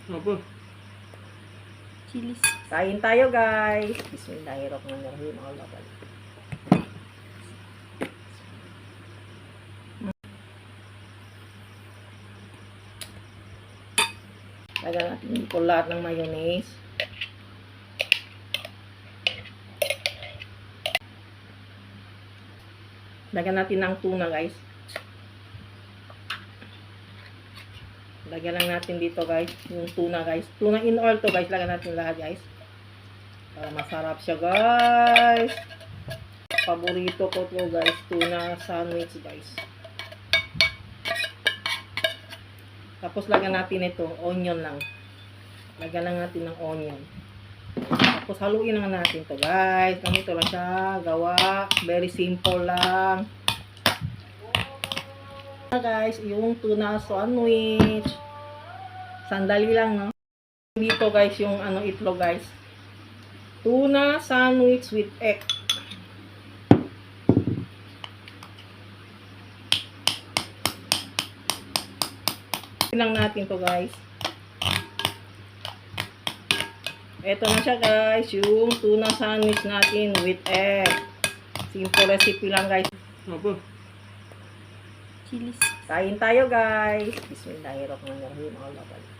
Opo. Chilis. Kain tayo guys. Bismillahirrahmanirrahim. Allah balik. Lagyan natin dito lahat ng mayonnaise. Lagyan natin ng tuna guys. Lagyan lang natin dito guys, yung tuna guys. Tuna in oil to guys, lagyan natin lahat guys. Para masarap siya guys. Paborito ko to guys, tuna sandwich guys. Tapos lagyan natin ito, onion lang. Lagyan lang natin ng onion. Tapos haluin lang natin to guys. Ganito lang siya gawa. Very simple lang. Guys, yung tuna sandwich. Sandali lang, no? Dito guys, yung itlog guys. Tuna sandwich with egg. Lang natin to guys. Ito na siya guys, yung tuna sandwich natin with egg. Simple recipe lang guys. Opo. Chilis. Kain tayo guys. Bismillahirrahmanirrahim. Allah balik.